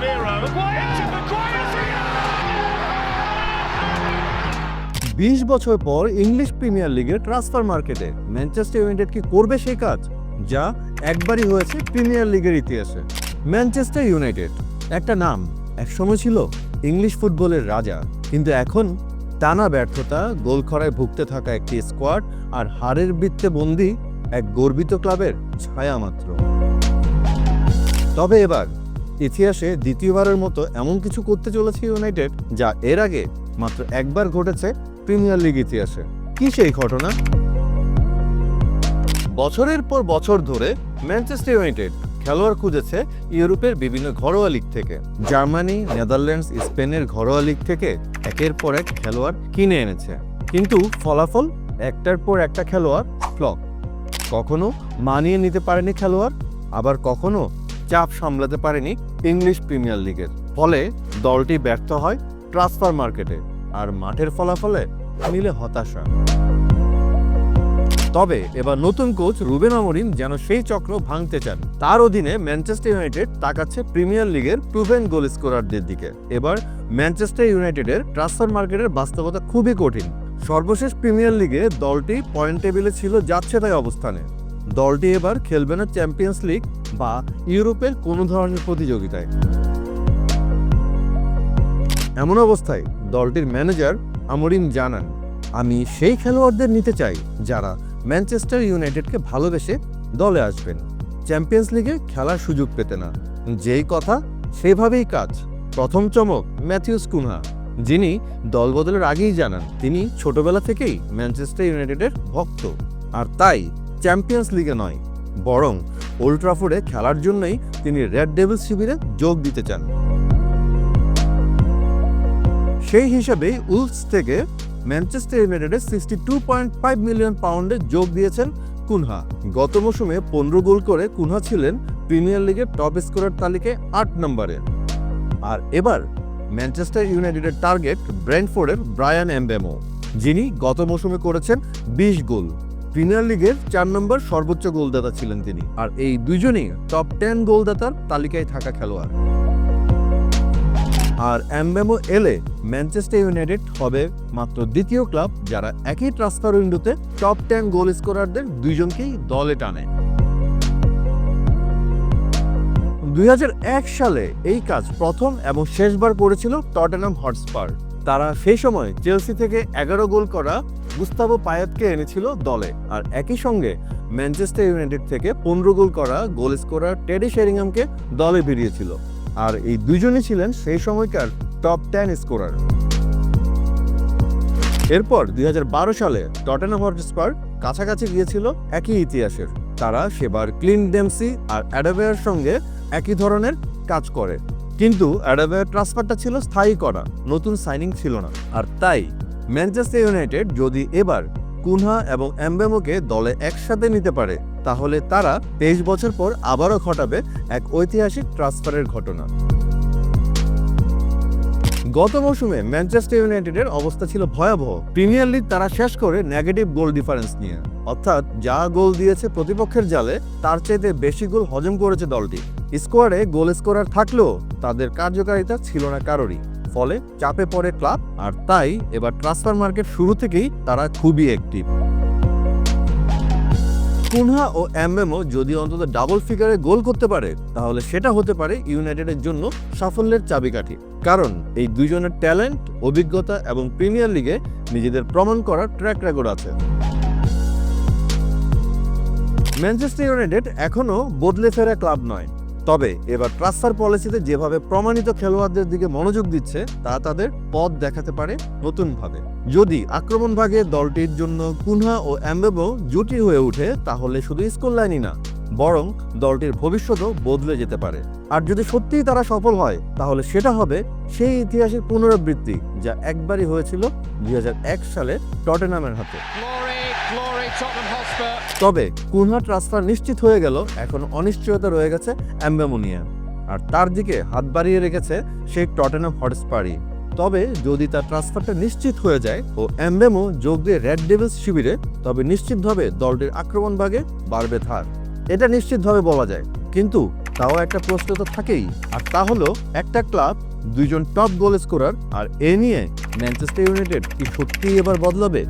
Casemiro. Maguire to Maguire. 20 বছর পর English premier লিগের ট্রান্সফার মার্কেটে ম্যানচেস্টার ইউনাইটেড কি করবে সেই কাজ, যা একবারই হয়েছে প্রিমিয়ার লিগের ইতিহাসে। ম্যানচেস্টার ইউনাইটেড একটা নাম, একসময় ছিল ইংলিশ ফুটবলের রাজা, কিন্তু এখন টানা ব্যর্থতা, গোলখরায় ভুগতে থাকা একটি স্কোয়াড আর হারের বৃত্তে বন্দী এক গর্বিত ক্লাবের ছায়া মাত্র। তবে এবার ইতিহাসে দ্বিতীয়বারের মতো এমন কিছু করতে চলেছে ইউনাইটেড, যা এর আগে মাত্র একবার ঘটেছে প্রিমিয়ার লিগ ইতিহাসে। কি সেই ঘটনা? বছরের পর বছর ধরে ম্যানচেস্টার ইউনাইটেড খেলোয়াড় খুঁজেছে ইউরোপের বিভিন্ন ঘরোয়া লিগ থেকে। জার্মানি, নেদারল্যান্ডস, স্পেনের ঘরোয়া লিগ থেকে একের পর এক খেলোয়াড় কিনে এনেছে, কিন্তু ফলাফল একটার পর একটা খেলোয়াড় ফ্লপ। কখনো মানিয়ে নিতে পারেনি খেলোয়াড়, আবার কখনো চাপ সামলাতে পারেনি ইংলিশ প্রিমিয়ার লিগের। ফলে দলটি ব্যর্থ হয় ট্রান্সফার মার্কেটে, আর মাঠের ফলাফলে মিলে হতাশা। তবে এবার নতুন কোচ রুবেন আমরিম যেন সেই চক্র ভাঙতে চান। তার অধীনে ম্যানচেস্টার ইউনাইটেড তাকাচ্ছে প্রিমিয়ার লিগের প্রুভেন গোল স্কোরারদের দিকে। এবার ম্যানচেস্টার ইউনাইটেডের ট্রান্সফার মার্কেটের বাস্তবতা খুবই কঠিন। সর্বশেষ প্রিমিয়ার লিগে দলটি পয়েন্ট টেবিলে ছিল যাচ্ছেতাই অবস্থানে। দলটি এবার খেলবে না চ্যাম্পিয়ন্স লিগ বা ইউরোপের কোনো ধরনের প্রতিযোগিতায়। এমন অবস্থায় দলটির ম্যানেজার আমরিম জানান, আমি সেই খেলোয়াড়দের নিতে চাই যারা ম্যানচেস্টার ইউনাইটেডকে ভালোবেসে দলে আসবেন, চ্যাম্পিয়ন্স লিগে খেলার সুযোগ পেতে না। যেই কথা সেভাবেই কাজ। প্রথম চমক ম্যাথিউস কুনহা, যিনি দল বদলের আগেই জানান তিনি ছোটবেলা থেকেই ম্যানচেস্টার ইউনাইটেডের ভক্ত, আর তাই চ্যাম্পিয়ন্স লিগে নয় বরং ওল্ড ট্রাফোর্ডে খেলার জন্যই তিনি রেড ডেভিলস শিবিরে যোগ দিতে চান। সেই হিসাবেই উলফস থেকে ম্যানচেস্টার ইউনাইটেডের 62.5 মিলিয়ন পাউন্ডে যোগ দিয়েছেন কুনহা। গত মৌসুমে 15 গোল করে কুনহা ছিলেন প্রিমিয়ার লিগের টপ স্কোরার তালিকায় 8 নম্বরে। আর এবার ম্যানচেস্টার ইউনাইটেডের টার্গেট ব্রেন্টফোর্ডের ব্রায়ান এমবেমো, যিনি গত মৌসুমে করেছেন 20 গোল। প্রিমিয়ার লিগের 4 নম্বর সর্বোচ্চ গোলদাতা ছিলেন তিনি, আর এই দুজনই টপ 10 গোলদাতার তালিকায় থাকা খেলোয়াড়। আর এমবেমো এলে ম্যানচেস্টার ইউনাইটেড হবে মাত্র দ্বিতীয় ক্লাব যারা একই ট্রান্সফার উইন্ডোতে টপ 10 গোল স্কোরারদের দুইজনকেই দলে টানে। 2001 সালে এই কাজ প্রথম এবং শেষবার করেছিল টটেনহাম হটস্পার। তারা সেই সময় চেলসি থেকে 11 গোল করা গুস্তাভো পায়েতকে এনেছিল দলে, আর একই সঙ্গে ম্যানচেস্টার ইউনাইটেড থেকে 15 গোল করা গোল স্কোরার টেডি শেরিংহামকে দলে ভিড়িয়েছিল। আর এই দুজনই ছিলেন সেই সময়কার টপ 10 স্কোরার। এরপর 2012 সালে টটেনহাম হটস্পার কাছাকাছি গিয়েছিল একই ইতিহাসের। তারা সেবার ক্লিন্ট ডেমসি আর অ্যাডাবেয়ার সঙ্গে একই ধরনের কাজ করে, কিন্তু অ্যাডাবেয়ার ট্রান্সফারটা ছিল স্থায়ী করা, নতুন সাইনিং ছিল না। আর তাই ম্যানচেস্টার ইউনাইটেড যদি এবার কুনহা এবং এমবেমোকে দলে একসাথে নিতে পারে, তাহলে তারা 23 বছর পর আবারও ঘটাবে এক ঐতিহাসিক ট্রান্সফারের ঘটনা। গত মৌসুমে ম্যানচেস্টার ইউনাইটেডের অবস্থা ছিল ভয়াবহ। প্রিমিয়ার লিগ তারা শেষ করে নেগেটিভ গোল ডিফারেন্স নিয়ে, অর্থাৎ যা গোল দিয়েছে প্রতিপক্ষের জালে তার চাইতে বেশি গোল হজম করেছে দলটি। স্কোয়াডে গোল স্কোরার থাকলেও তাদের কার্যকারিতা ছিল না কারোরই, ফলে চাপে পড়ে ক্লাব। আর তাই এবার ট্রান্সফার মার্কেট শুরু থেকেই তারা খুবই অ্যাক্টিভ। কুনহা ও এমবেমো যদি অন্তত ডাবল ফিগারে গোল করতে পারে, তাহলে সেটা হতে পারে ইউনাইটেডের জন্য সাফল্যের চাবিকাঠি। কারণ এই দুজনের ট্যালেন্ট, অভিজ্ঞতা এবং প্রিমিয়ার লিগে নিজেদের প্রমাণ করার ট্র্যাক রেকর্ড আছে। ম্যানচেস্টার ইউনাইটেড এখনো বদলে ফেরা ক্লাব নয়, তবে এবার ট্রান্সফার পলিসিতে যেভাবে প্রমাণিত খেলোয়াড়দের দিকে মনোযোগ দিচ্ছে তা তাদের পথ দেখাতে পারে নতুনভাবে। যদি আক্রমণ ভাগে দলটির জন্য কুনহা ও এমবেমো জুটি হয়ে ওঠে, তাহলে শুধু স্কোর লাইনই না বরং দলটির ভবিষ্যৎও বদলে যেতে পারে। আর যদি সত্যিই তারা সফল হয়, তাহলে সেটা হবে সেই ইতিহাসের পুনরাবৃত্তি যা একবারই হয়েছিল 2001 সালে টটেনহামের হাতে। তবে কুনহা ট্রান্সফার নিশ্চিত হয়ে গেল, এখন অনিশ্চয়তা রয়ে গেছে এমবেমো নিয়ে, আর তার দিকে হাত বাড়িয়ে রেখেছে সেই টটেনহাম হটস্পারই। তবে যদি তার ট্রান্সফারটা নিশ্চিত হয়ে যায় ও এমবেমো যোগ দিয়ে রেড ডেভিলস শিবিরে, তবে নিশ্চিতভাবে দলটির আক্রমণ ভাগে বাড়বে ধার। এটা নিশ্চিতভাবে বলা যায়, কিন্তু তাও একটা প্রশ্ন তো থাকেই, আর তা হলো একটা ক্লাব, দুইজন টপ গোল স্কোরার, আর এ নিয়ে ম্যানচেস্টার ইউনাইটেড কি সত্যিই এবার বদলাবে?